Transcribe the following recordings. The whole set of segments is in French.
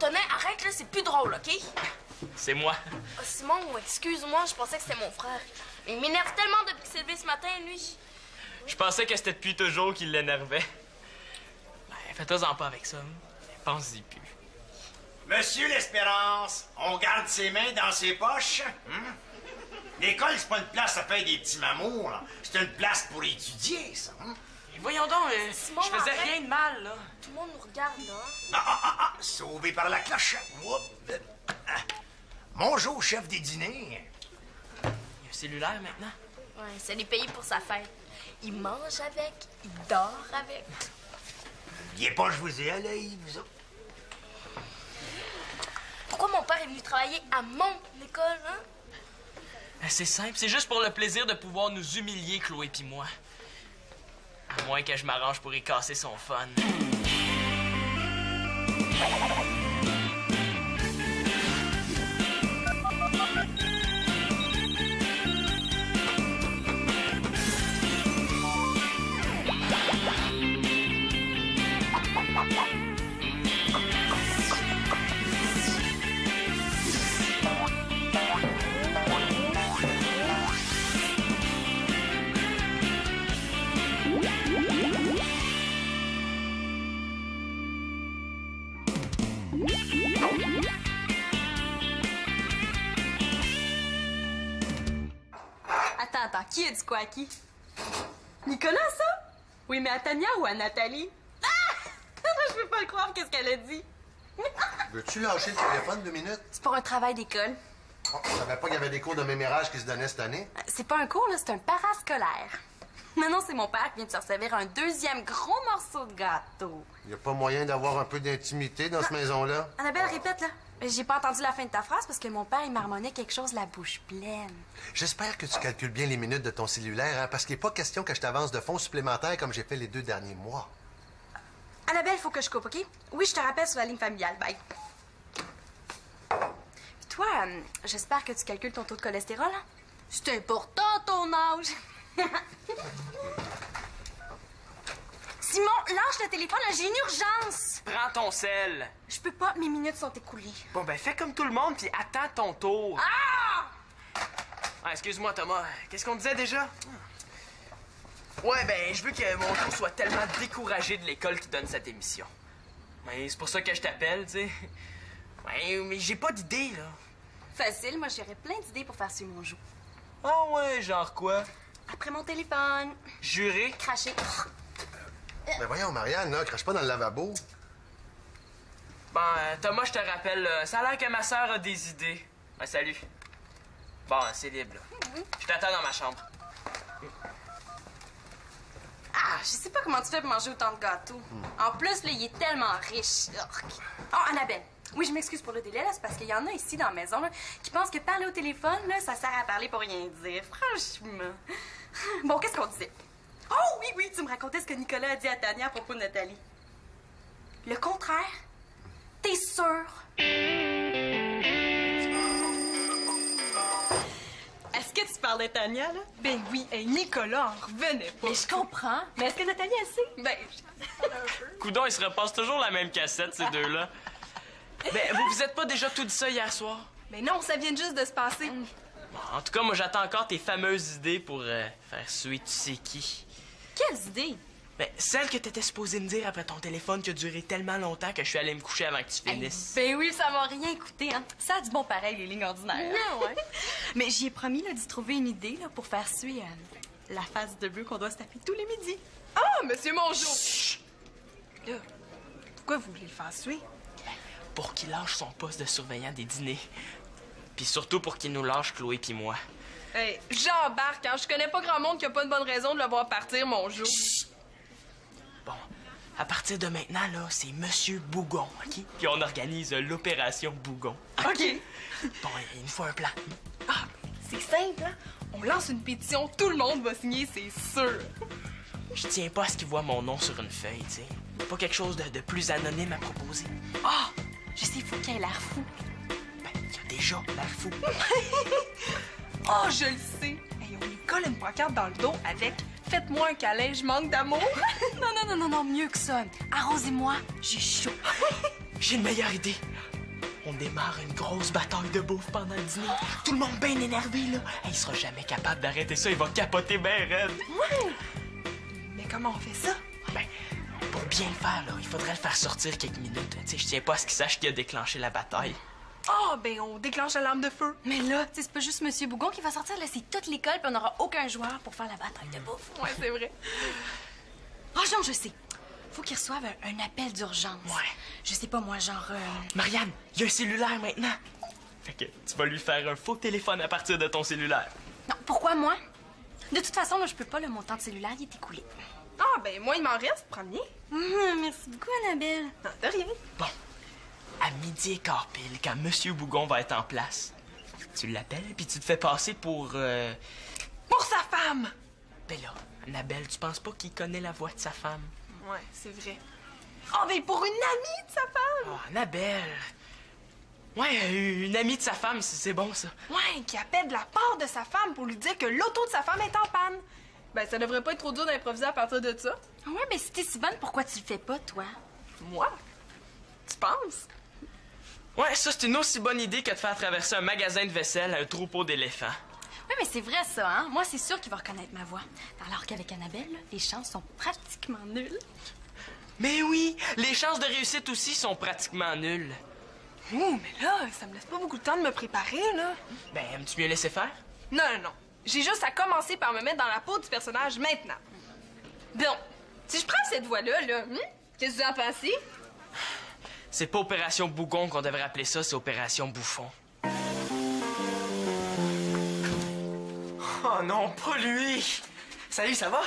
Antonin, arrête là, c'est plus drôle, OK? C'est moi. Oh, Simon, excuse-moi, je pensais que c'était mon frère. Mais il m'énerve tellement depuis qu'il s'est levé ce matin, lui. Je pensais que c'était depuis toujours qu'il l'énervait. Ben, fais-toi-en pas avec ça. Pense-y plus. Monsieur l'Espérance, on garde ses mains dans ses poches? L'école, c'est pas une place à faire des petits mamours, là. C'est une place pour étudier, ça. Et voyons donc, Simon, je faisais arrête. rien de mal, là. Tout le monde nous regarde, là. Sauvé par la cloche. Bonjour, chef des dîners. Il y a un cellulaire maintenant. Ouais, c'est les payé pour sa fête. Il mange avec, il dort avec. Il est pas, je vous ai à l'œil, vous autres. Pourquoi mon père est venu travailler à mon école, hein? Ben, c'est simple, c'est juste pour le plaisir de pouvoir nous humilier, Chloé pis moi. À moins que je m'arrange pour y casser son fun. Attends, qui a dit quoi à qui? Nicolas, ça? Oui, mais à Tania ou à Nathalie? Ah! Je peux pas le croire, qu'est-ce qu'elle a dit? Veux-tu lâcher le téléphone 2 minutes? C'est pour un travail d'école. Oh, je savais pas qu'il y avait des cours de mémérage qui se donnaient cette année. C'est pas un cours, là, c'est un parascolaire. Non, c'est mon père qui vient de se servir un deuxième gros morceau de gâteau. Y a pas moyen d'avoir un peu d'intimité dans cette maison-là? Annabelle, répète, là. J'ai pas entendu la fin de ta phrase parce que mon père, il marmonnait quelque chose la bouche pleine. J'espère que tu calcules bien les minutes de ton cellulaire, hein, parce qu'il n'est pas question que je t'avance de fonds supplémentaires comme j'ai fait les 2 derniers mois. Annabelle, faut que je coupe, OK? Oui, je te rappelle sur la ligne familiale. Bye. Puis toi, j'espère que tu calcules ton taux de cholestérol, hein? C'est important, ton âge. Simon, lâche le téléphone, là, j'ai une urgence. Prends ton sel. Je peux pas, mes minutes sont écoulées. Bon, ben fais comme tout le monde puis attends ton tour. Ah! Ah, excuse-moi, Thomas. Qu'est-ce qu'on disait déjà? Ouais, ben, je veux que mon tour soit tellement découragé de l'école qui donne cette émission. Mais c'est pour ça que je t'appelle, tu sais. Ouais, mais j'ai pas d'idée, là. Facile, moi, j'aurais plein d'idées pour faire suivre mon joug. Ah ouais, genre quoi? Après mon téléphone. Juré? Cracher. Ben voyons, Marianne, là, crache pas dans le lavabo. Bon, Thomas, je te rappelle, ça a l'air que ma sœur a des idées. Ben, salut. Bon, c'est libre, là. Je t'attends dans ma chambre. Ah, je sais pas comment tu fais pour manger autant de gâteaux. En plus, là, il est tellement riche. Oh, Annabelle. Oui, je m'excuse pour le délai, là, c'est parce qu'il y en a ici dans la maison, là, qui pensent que parler au téléphone, là, ça sert à parler pour rien dire. Franchement. Bon, qu'est-ce qu'on disait? Oh, oui, tu me racontais ce que Nicolas a dit à Tania à propos de Nathalie. Le contraire? T'es sûre? Est-ce que tu parlais de Tania, là? Ben oui, et Nicolas en revenait pas. Mais je comprends. Mais est-ce que Nathalie, elle sait? Ben, Coudon, ils se repassent toujours la même cassette, ces deux-là. Ben, vous êtes pas déjà tout dit ça hier soir? mais non, ça vient juste de se passer. En tout cas, moi, j'attends encore tes fameuses idées pour faire suer tu sais qui. Quelles idées? Ben, celle que t'étais supposée me dire après ton téléphone qui a duré tellement longtemps que je suis allée me coucher avant que tu finisses. Ben oui, ça m'a rien coûté, hein. Ça a du bon pareil, les lignes ordinaires. Non, ouais. Mais j'y ai promis là, d'y trouver une idée là, pour faire suer la face de bœuf qu'on doit se taper tous les midis. Ah, monsieur Mongeau! Là, pourquoi vous voulez le faire suer? Pour qu'il lâche son poste de surveillant des dîners. Puis surtout pour qu'il nous lâche Chloé puis moi. Hey, j'embarque, hein. Je connais pas grand monde qui a pas de bonne raison de le voir partir, Mongeau. Bon, à partir de maintenant, là, c'est Monsieur Bougon, OK? Puis on organise l'opération Bougon. OK. Bon, il nous faut un plan. Ah, c'est simple, hein. On lance une pétition, tout le monde va signer, c'est sûr. Je tiens pas à ce qu'il voit mon nom sur une feuille, tu sais. Pas quelque chose de plus anonyme à proposer. Ah! Je sais, il faut qu'il ait l'air fou. Ben, il y a déjà l'air fou. Oh, je le sais. Hey, on lui colle une pancarte dans le dos avec « Faites-moi un câlin, je manque d'amour. » Non, mieux que ça. Arrosez-moi, j'ai chaud. J'ai une meilleure idée. on démarre une grosse bataille de bouffe pendant le dîner. Tout le monde bien énervé, là. Hey, il sera jamais capable d'arrêter ça, il va capoter ben raide. Ouais! Mais comment on fait ça? Ben, pour bien le faire, là, il faudrait le faire sortir quelques minutes. Tu sais, je tiens pas à ce qu'il sache qui a déclenché la bataille. Ah, ben on déclenche l'alarme de feu. Mais là, tu sais, c'est pas juste Monsieur Bougon qui va sortir, là, c'est toute l'école, puis on n'aura aucun joueur pour faire la bataille de bouffe. Ouais, c'est vrai. Oh, non, je sais. Faut qu'ils reçoivent un appel d'urgence. Ouais. Je sais pas, moi, genre... Marianne, il y a un cellulaire maintenant. Fait que tu vas lui faire un faux téléphone à partir de ton cellulaire. Non, pourquoi moi? De toute façon, là, je peux pas, le montant de cellulaire, il est écoulé. Ah, ben moi, il m'en reste, premier. Merci beaucoup, Annabelle. Non, de rien. Bon, à midi et quart pile, quand Monsieur Bougon va être en place, tu l'appelles puis tu te fais passer pour... Pour sa femme! Ben là, Annabelle, tu penses pas qu'il connaît la voix de sa femme? Ouais, c'est vrai. Ah, ben pour une amie de sa femme! Oh, Annabelle! Ouais, une amie de sa femme, c'est bon, ça. Ouais, qui appelle de la part de sa femme pour lui dire que l'auto de sa femme est en panne. Ben, ça devrait pas être trop dur d'improviser à partir de ça. Ouais, mais si t'es si bonne, pourquoi tu le fais pas, toi? Moi? Tu penses? Ouais, ça, c'est une aussi bonne idée que de faire traverser un magasin de vaisselle à un troupeau d'éléphants. Oui, mais c'est vrai, ça, hein? Moi, c'est sûr qu'il va reconnaître ma voix. Alors qu'avec Annabelle, là, les chances sont pratiquement nulles. Mais oui, les chances de réussite aussi sont pratiquement nulles. Ouh, mais là, ça me laisse pas beaucoup de temps de me préparer, là. Ben, aimes-tu mieux laisser faire? Non, non, non. J'ai juste à commencer par me mettre dans la peau du personnage maintenant. Bon, si je prends cette voix-là, qu'est-ce que vous en pensez? C'est pas Opération Bougon qu'on devrait appeler ça, c'est Opération Bouffon. Oh non, pas lui! Salut, ça va?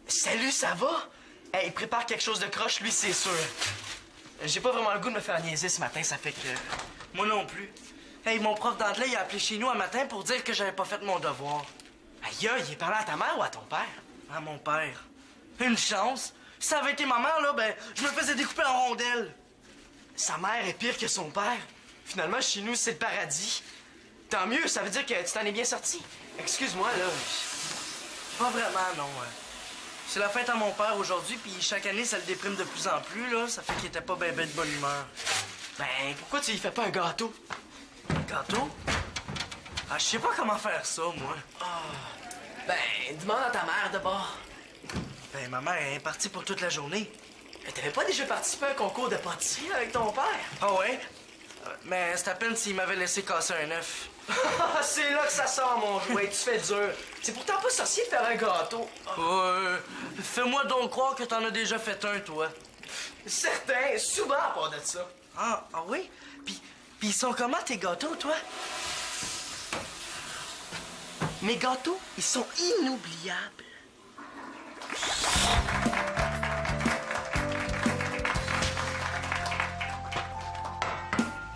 Salut, ça va? Hey, il prépare quelque chose de croche, lui, c'est sûr. J'ai pas vraiment le goût de me faire niaiser ce matin, ça fait que... Moi non plus. Hey, mon prof d'anglais, il a appelé chez nous un matin pour dire que j'avais pas fait mon devoir. Aïe, il est parlé à ta mère ou à ton père? À mon père. Une chance. Si ça avait été ma mère, là, ben, je me faisais découper en rondelles. Sa mère est pire que son père. Finalement, chez nous, c'est le paradis. Tant mieux, ça veut dire que tu t'en es bien sorti. Excuse-moi, là. Pas vraiment, non. C'est la fête à mon père aujourd'hui, puis chaque année, ça le déprime de plus en plus, là. Ça fait qu'il était pas ben de bonne humeur. Ben, pourquoi tu lui fais pas un gâteau? Un gâteau? Ah, je sais pas comment faire ça, moi. Ben, demande à ta mère d'abord. Ben, ma mère est partie pour toute la journée. Mais t'avais pas déjà participé à un concours de pâtisserie avec ton père? Ah ouais? Mais c'est à peine s'il m'avait laissé casser un œuf. C'est là que ça sort, mon jouet. Tu fais dur. C'est pourtant pas sorcier de faire un gâteau. Fais-moi donc croire que t'en as déjà fait un, toi. Certain, souvent à part de ça. Ah oui? Puis ils sont comment, tes gâteaux, toi? Mes gâteaux, ils sont inoubliables.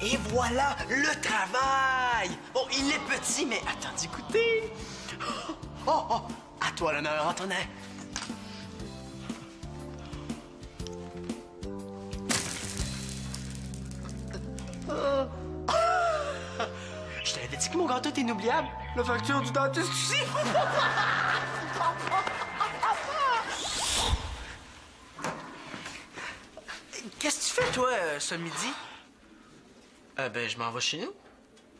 Et voilà, le travail! Oh, il est petit, mais attends d'écouter. Oh, à toi l'honneur, Antonin. Je t'avais dit que mon gâteau est inoubliable. La facture du dentiste aussi. Qu'est-ce que tu fais, toi, ce midi? Ben, je m'en vais chez nous.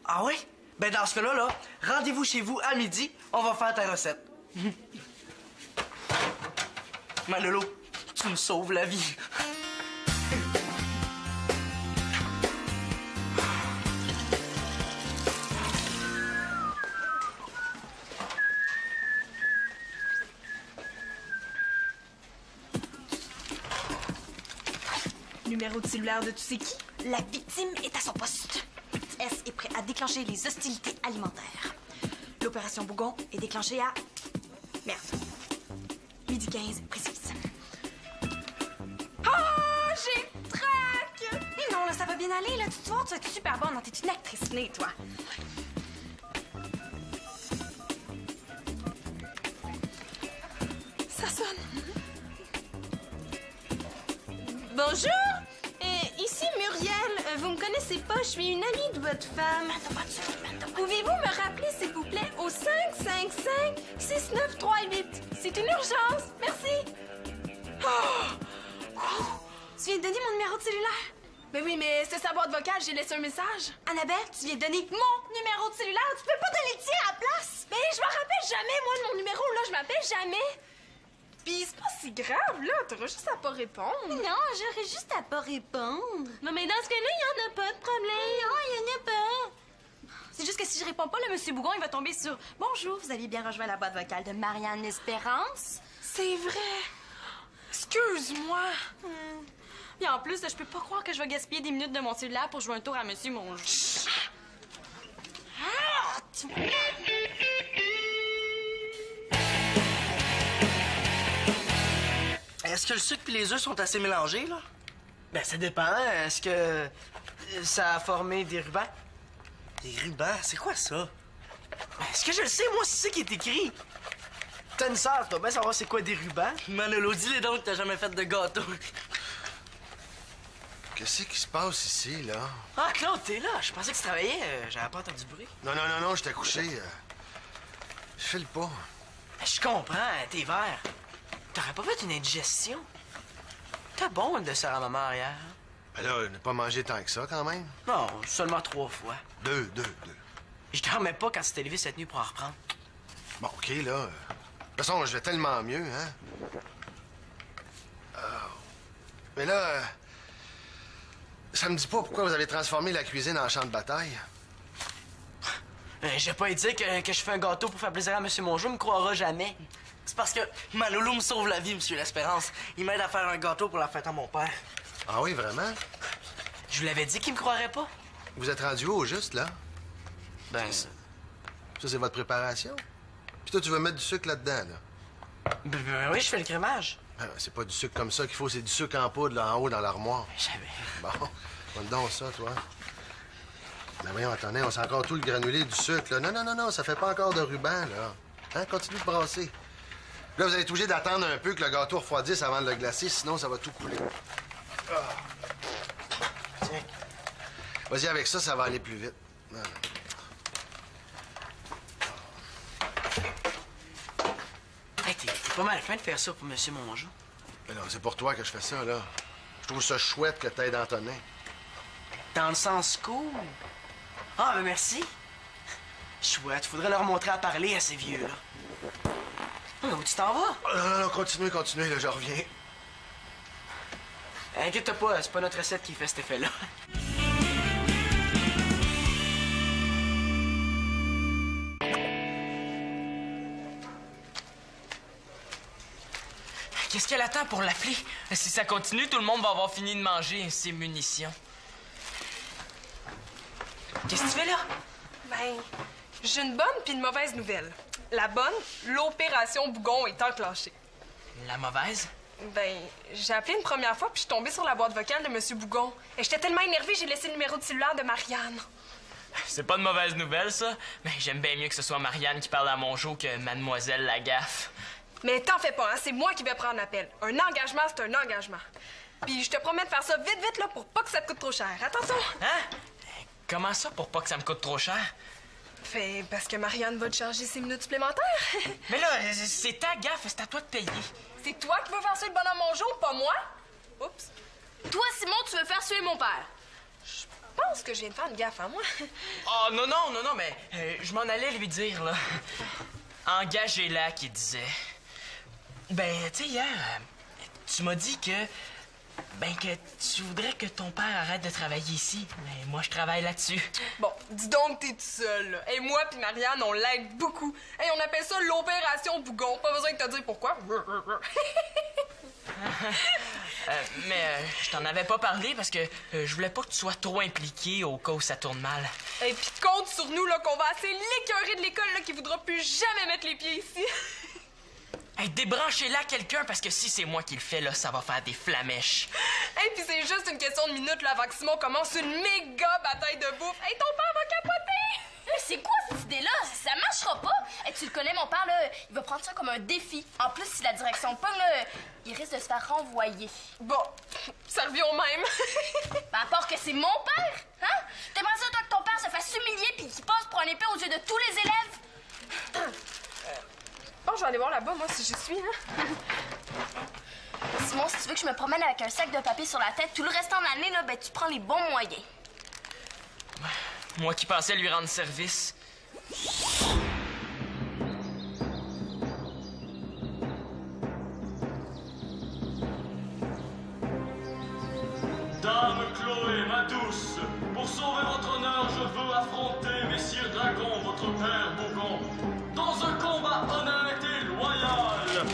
Ah oui? Ben, dans ce cas-là, rendez-vous chez vous à midi. On va faire ta recette. Manolo, tu me sauves la vie. Numéro de cellulaire de tu sais qui? La victime est à son poste. S est prêt à déclencher les hostilités alimentaires. L'opération Bougon est déclenchée à... Merde. Midi 15, précise. Ah, j'ai trac! Mais non, là, ça va bien aller, là. Tu vas être super bonne. T'es une actrice née, toi. Ça sonne. Bonjour, ici Muriel. Vous me connaissez pas, je suis une amie de votre femme. Pouvez-vous me rappeler, s'il vous plaît, au 555-6938? C'est une urgence. Merci. Tu viens de donner mon numéro de cellulaire? Ben oui, mais c'est sa boîte vocale, j'ai laissé un message. Annabelle, tu viens de donner mon numéro de cellulaire. Tu peux pas donner le tien à la place. Ben, je m'en rappelle jamais, moi, de mon numéro, là. Je m'appelle jamais. Pis c'est pas si grave, là. T'auras juste à pas répondre. Non, j'aurais juste à pas répondre. Non, mais dans ce cas-là, il y en a pas de problème. Non, il y en a pas. C'est juste que si je réponds pas, le monsieur Bougon, il va tomber sur « Bonjour, vous aviez bien rejoint la boîte vocale de Marianne Espérance. » C'est vrai. Excuse-moi. Puis en plus, je peux pas croire que je vais gaspiller des minutes de mon cellulaire pour jouer un tour à monsieur Mongeau. Est-ce que le sucre et les œufs sont assez mélangés, là? Ben, ça dépend. Est-ce que ça a formé des rubans? Des rubans? C'est quoi ça? Est-ce que je le sais, moi, c'est ça qui est écrit? T'as une sœur, toi, bien savoir c'est quoi des rubans? Manolo, dis-les donc que t'as jamais fait de gâteau. Qu'est-ce qui se passe ici, là? Ah, Claude, t'es là. Je pensais que tu travaillais. J'avais pas entendu bruit. Non, j'étais couché. Je file pas. Je comprends, t'es vert. T'aurais pas fait une indigestion? T'as bon de ça à maman arrière. Ben là, ne pas manger tant que ça, quand même. Non, seulement 3 fois. Deux. Je dormais pas quand tu t'es levé cette nuit pour en reprendre. Bon, OK, là. De toute façon, je vais tellement mieux, hein? Mais là, ça me dit pas pourquoi vous avez transformé la cuisine en champ de bataille. Je vais pas lui dire que je fais un gâteau pour faire plaisir à M. Mongeau, il me croira jamais. C'est parce que Manolo me sauve la vie, M. L'Espérance. Il m'aide à faire un gâteau pour la fête à mon père. Ah oui, vraiment? Je vous l'avais dit qu'il me croirait pas. Vous êtes rendu où, au juste, là? Ben, Ça, c'est votre préparation? Puis toi, tu veux mettre du sucre là-dedans, là? ben oui, je fais le crémage. Ben, c'est pas du sucre comme ça qu'il faut, c'est du sucre en poudre, là, en haut, dans l'armoire. Jamais. Bon, donne donc ça, toi. Ben voyons, attendez, on sent encore tout le granulé du sucre, là. Non, ça fait pas encore de ruban, là. Hein, continue de brasser. Là, vous allez être obligé d'attendre un peu que le gâteau refroidisse avant de le glacer, sinon ça va tout couler. Tiens. Vas-y, avec ça, ça va aller plus vite. Hey, t'es pas mal fin de faire ça pour M. Mongeau. Mais non, c'est pour toi que je fais ça, là. Je trouve ça chouette que t'aides Antonin. Dans le sens cool. Ah, ben merci. Chouette, faudrait leur montrer à parler à ces vieux-là. Où tu t'en vas? Non, continuez, là, je reviens. Inquiète-toi pas, c'est pas notre recette qui fait cet effet-là. Qu'est-ce qu'elle attend pour l'appeler? Si ça continue, tout le monde va avoir fini de manger ses munitions. Qu'est-ce que tu fais là? Ben, j'ai une bonne puis une mauvaise nouvelle. La bonne, l'opération Bougon est enclenchée. La mauvaise? Ben, j'ai appelé une première fois puis je suis tombée sur la boîte vocale de M. Bougon. Et j'étais tellement énervée, j'ai laissé le numéro de cellulaire de Marianne. C'est pas de mauvaise nouvelle, ça. Mais j'aime bien mieux que ce soit Marianne qui parle à Mongeau que Mademoiselle Lagaffe. Mais t'en fais pas, hein, c'est moi qui vais prendre l'appel. Un engagement, c'est un engagement. Puis je te promets de faire ça vite, là, pour pas que ça te coûte trop cher. Attention! Hein? Comment ça pour pas que ça me coûte trop cher? Fait parce que Marianne va te charger ses minutes supplémentaires. Mais là, c'est ta gaffe, c'est à toi de payer. C'est toi qui veux faire suer le bonhomme Mongeau, pas moi? Oups. Toi, Simon, tu veux faire suer mon père. Je pense que je viens de faire une gaffe à moi. Oh, non, mais je m'en allais lui dire, là. Engagez-la, qui disait. Ben, tu sais, hier, tu m'as dit que tu voudrais que ton père arrête de travailler ici. Mais moi, je travaille là-dessus. Bon, dis donc que t'es tout seul, là. Et moi puis Marianne, on l'aide beaucoup. Et on appelle ça l'opération Bougon. Pas besoin de te dire pourquoi. Je t'en avais pas parlé parce que je voulais pas que tu sois trop impliqué au cas où ça tourne mal. Et puis compte sur nous, là, qu'on va assez l'écœurer de l'école, là, qui voudra plus jamais mettre les pieds ici. Hey, débranchez-la quelqu'un parce que si c'est moi qui le fais, là, ça va faire des flamèches. Et puis c'est juste une question de minutes, là, avant que Simon commence une méga bataille de bouffe. Hey, ton père va capoter! C'est quoi cette idée-là? Ça marchera pas. Hey, tu le connais, mon père, là, il va prendre ça comme un défi. En plus, si la direction pogne, là, il risque de se faire renvoyer. Bon, ça revient au même. Ben, à part que c'est mon père, hein? T'aimerais ça, toi, que ton père se fasse humilier puis qu'il passe pour un épée aux yeux de tous les élèves? Bon, je vais aller voir là-bas, moi, si j'y suis, là. Simon, si tu veux que je me promène avec un sac de papier sur la tête tout le restant de l'année, là, ben tu prends les bons moyens. Moi qui pensais lui rendre service. Dame Chloé, ma douce, pour sauver votre honneur, je veux affronter Messire Dragon, votre père Bougon, dans un combat honnête et loyal.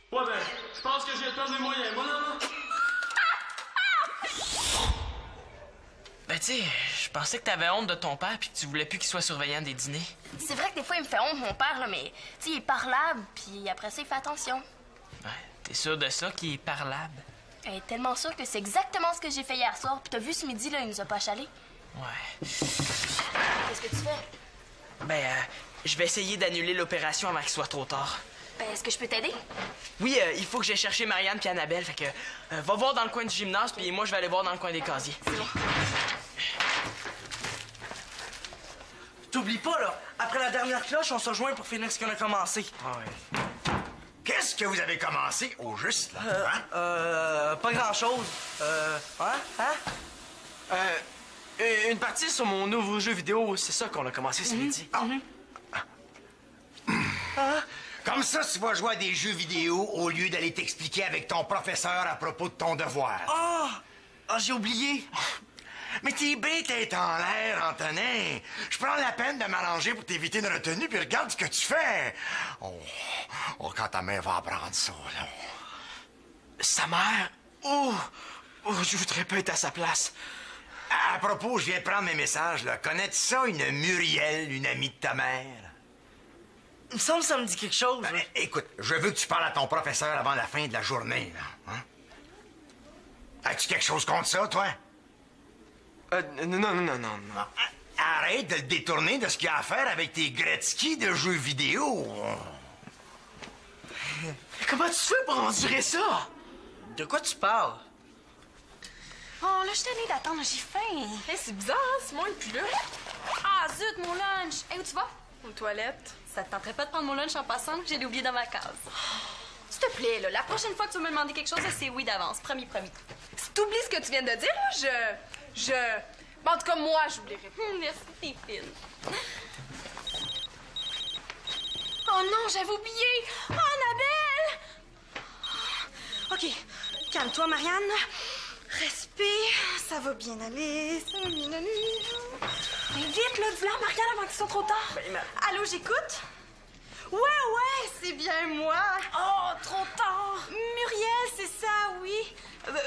Ouais ben, je pense que j'ai perdu mes moyens, moi là. Ben tu sais, je pensais que t'avais honte de ton père puis que tu voulais plus qu'il soit surveillant des dîners. C'est vrai que des fois, il me fait honte, mon père, là, mais tu sais, il est parlable, puis après ça, il fait attention. Ouais, t'es sûr de ça qu'il est parlable? Elle est tellement sûre que c'est exactement ce que j'ai fait hier soir, puis t'as vu ce midi, là, il nous a pas chalé. Ouais. Qu'est-ce que tu fais? Ben, je vais essayer d'annuler l'opération avant qu'il soit trop tard. Ben, est-ce que je peux t'aider? Oui, il faut que j'aille chercher Marianne puis Annabelle, fait que va voir dans le coin du gymnase puis moi je vais aller voir dans le coin des casiers. C'est bon. T'oublies pas, là, après la dernière cloche, on se rejoint pour finir ce qu'on a commencé. Ah ouais. Qu'est-ce que vous avez commencé au juste, là? Hein? Pas grand-chose. Une partie sur mon nouveau jeu vidéo, c'est ça qu'on a commencé ce midi. Comme ça, tu vas jouer à des jeux vidéo au lieu d'aller t'expliquer avec ton professeur à propos de ton devoir. J'ai oublié. Mais t'es bête tête en l'air, Antonin. Je prends la peine de m'arranger pour t'éviter une retenue, puis regarde ce que tu fais. Oh, quand ta mère va apprendre ça, là. Sa mère? Je voudrais pas être à sa place. À propos, je viens de prendre mes messages, là. Connais-tu ça, une Muriel, une amie de ta mère? Il me semble que ça me dit quelque chose. Ben, écoute, je veux que tu parles à ton professeur avant la fin de la journée, là. Hein? As-tu quelque chose contre ça, toi? Non. Arrête de le détourner de ce qu'il y a à faire avec tes Gretzky de jeux vidéo. Comment tu fais pour endurer ça? De quoi tu parles? Oh, là, je suis tannée d'attendre, j'ai faim. Hey, c'est bizarre, hein? Simon est plus là. Ah, zut, mon lunch. Hey, où tu vas? Aux toilettes. Ça te tenterait pas de prendre mon lunch en passant? J'ai oublié dans ma case. S'il te plaît, là, la prochaine fois que tu veux me demander quelque chose, c'est oui d'avance. Promis. Si t'oublies ce que tu viens de dire, là, Ben, en tout cas, moi, j'oublierai pas. Merci, t'es fine. Oh non, j'avais oublié! Oh, Annabelle! OK, calme-toi, Marianne. Respire, ça va bien aller, Mais vite, là, dis-le à Marianne avant qu'il soit trop tard. Allô, j'écoute? Ouais, c'est bien moi. Oh, trop tard. Muriel, c'est ça, oui.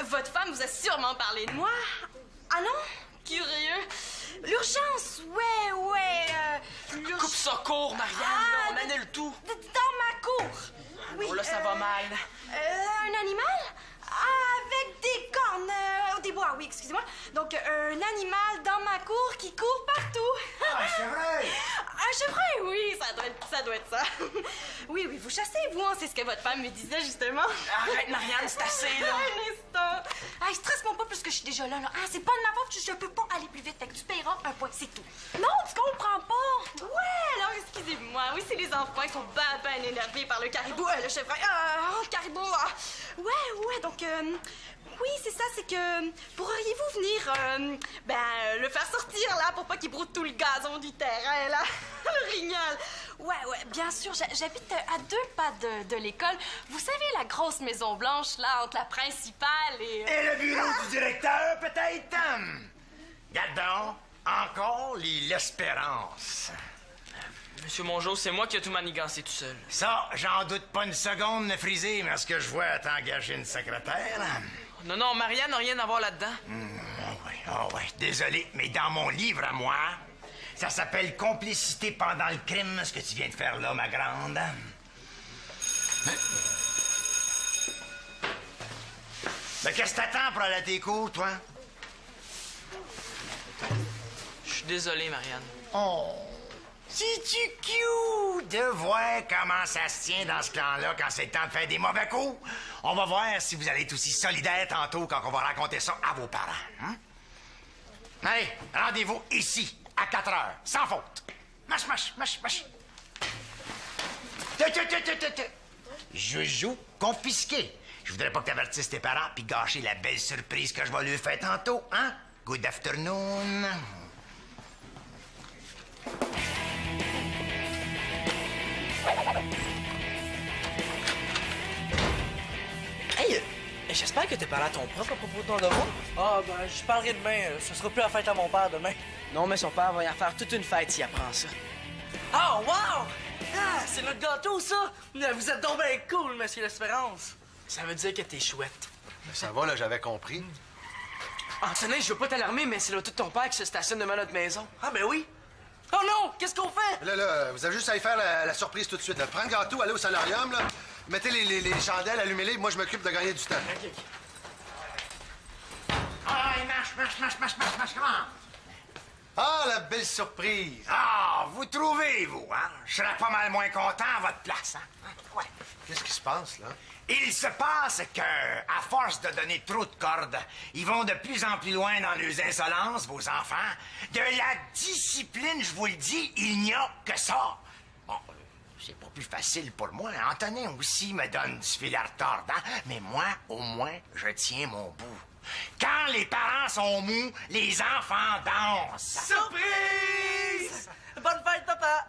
Votre femme vous a sûrement parlé de moi. Ah non? Curieux. L'urgence, ouais. Coupe ça court, Marianne, on annule tout. Dans ma cour. Oui. Oh là, ça va mal. Un animal? Avec des cornes, des bois, oui, excusez-moi. Donc, un animal dans ma cour qui court partout. Un chevreuil! Un chevreuil, oui, ça doit être ça. Oui, vous chassez, vous, hein, c'est ce que votre femme me disait, justement. Arrête, Marianne, c'est assez, là. Un instant. Stresse-moi pas plus que je suis déjà là. C'est pas de ma faute, je peux pas aller plus vite. Fait que tu paieras un point, c'est tout. Non, tu comprends pas. Ouais, alors, excusez-moi. Oui, c'est les enfants, ils sont ben énervés par le caribou, le chevreuil. Caribou. Ouais, donc, oui, c'est ça, c'est que pourriez-vous venir, le faire sortir, là, pour pas qu'il broute tout le gazon du terrain, là, le rignal. Ouais, bien sûr, j'habite à 2 pas de l'école. Vous savez, la grosse maison blanche, là, entre la principale et... Et le bureau du directeur, peut-être? Regarde donc, encore l'espérance. Monsieur Mongeau, c'est moi qui ai tout manigancé tout seul. Ça, j'en doute pas une seconde, ne friser, mais est-ce que je vois t'engager une secrétaire? Non, Marianne n'a rien à voir là-dedans. Ouais, désolé, mais dans mon livre à moi, ça s'appelle complicité pendant le crime, ce que tu viens de faire là, ma grande. Mais qu'est-ce que t'attends pour aller à tes cours, toi? Je suis désolé, Marianne. Oh! C'est-tu cute de voir comment ça se tient dans ce clan-là quand c'est le temps de faire des mauvais coups? On va voir si vous allez être aussi solidaires tantôt quand on va raconter ça à vos parents. Hein? Allez, rendez-vous ici, à 4 heures, sans faute. Marche, marche, marche, marche. Joujou confisqué. Je voudrais pas que t'avertisses tes parents puis gâcher la belle surprise que je vais lui faire tantôt, hein? Good afternoon. Hey, j'espère que t'es parlé à ton prof à propos de ton devoir. Ah, ben, je parlerai demain. Ce sera plus la fête à mon père demain. Non, mais son père va y en faire toute une fête s'il apprend ça. Oh, wow! Ah, c'est notre gâteau, ça! Vous êtes donc bien cool, monsieur l'Espérance. Ça veut dire que t'es chouette. Mais ça va, là, j'avais compris. Antonin, je veux pas t'alarmer, mais c'est l'auto de ton père qui se stationne devant notre maison. Ah, ben oui. Oh non! Qu'est-ce qu'on fait? Là, vous avez juste à y faire la surprise tout de suite. Là. Prends le gâteau, allez au solarium, là. Mettez les chandelles, allumez-les, moi je m'occupe de gagner du temps. OK. Allez, marche, comment? Ah, la belle surprise! Ah, vous trouvez, vous, hein? Je serais pas mal moins content à votre place, hein? Ouais. Qu'est-ce qui se passe, là? Il se passe que, à force de donner trop de cordes, ils vont de plus en plus loin dans leurs insolences, vos enfants. De la discipline, je vous le dis, il n'y a que ça. Bon, c'est pas plus facile pour moi. Antonin aussi me donne du fil à retordre, hein? Mais moi, au moins, je tiens mon bout. Quand les parents sont mous, les enfants dansent. Surprise! Bonne fête, papa!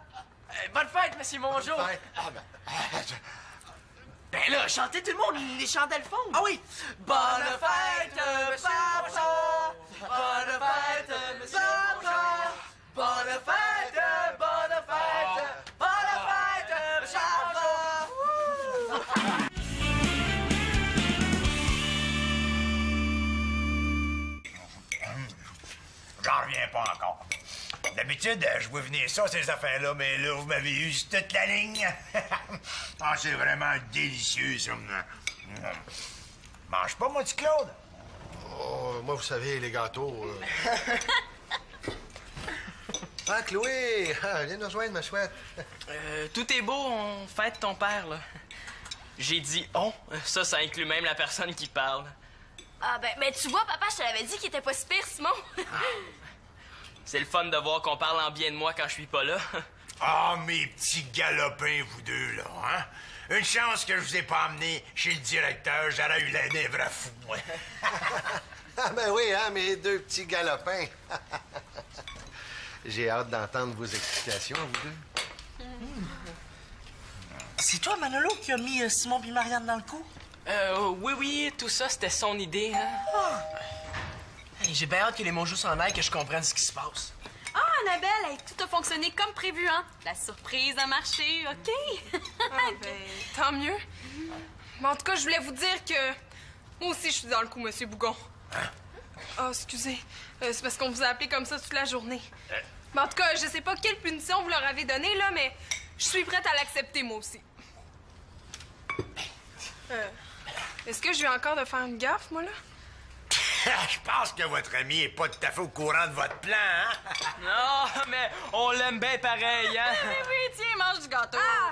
Bonne fête, monsieur Mongeau! Ouais. Ah, Ben là, chantez tout le monde, les chandelles fondent! Ah oui! Bonne fête, papa! Bonne fête, monsieur Mongeau! Bonne fête, bonne fête! Bonne fête, monsieur Mongeau! J'en reviens pas encore. D'habitude, je vois venir ça, ces affaires-là, mais là, vous m'avez eu sur toute la ligne. Ah, c'est vraiment délicieux, ça. Mange pas, moi, du Claude? Oh, moi, vous savez, les gâteaux... Ah, Chloé! Ah, viens nous rejoindre, ma chouette. Tout est beau, on fête ton père, là. J'ai dit on, ça inclut même la personne qui parle. Ah, ben tu vois, papa, je te l'avais dit qu'il était pas si pire, Simon. C'est le fun de voir qu'on parle en bien de moi quand je suis pas là. Ah, mes petits galopins, vous deux, là, hein? Une chance que je vous ai pas amené chez le directeur, j'aurais eu la nèvre à fou, moi. Ah, ben oui, hein, mes deux petits galopins. J'ai hâte d'entendre vos explications, vous deux. C'est toi, Manolo, qui a mis Simon et Marianne dans le coup? Oui, tout ça, c'était son idée, hein. Hey, j'ai bien hâte que les Mongeaux s'en aillent, que je comprenne ce qui se passe. Ah, Annabelle, hey, tout a fonctionné comme prévu, hein? La surprise a marché, OK? Ah, ben, tant mieux. Mais en tout cas, je voulais vous dire que moi aussi, je suis dans le coup, Monsieur Bougon. Ah, excusez. C'est parce qu'on vous a appelé comme ça toute la journée. Mais en tout cas, je sais pas quelle punition vous leur avez donnée, là, mais je suis prête à l'accepter, moi aussi. Est-ce que je viens encore de faire une gaffe, moi, là? Je pense que votre ami est pas tout à fait au courant de votre plan, hein? Non, mais on l'aime bien pareil, hein. Oui, tiens, mange du gâteau. Ah!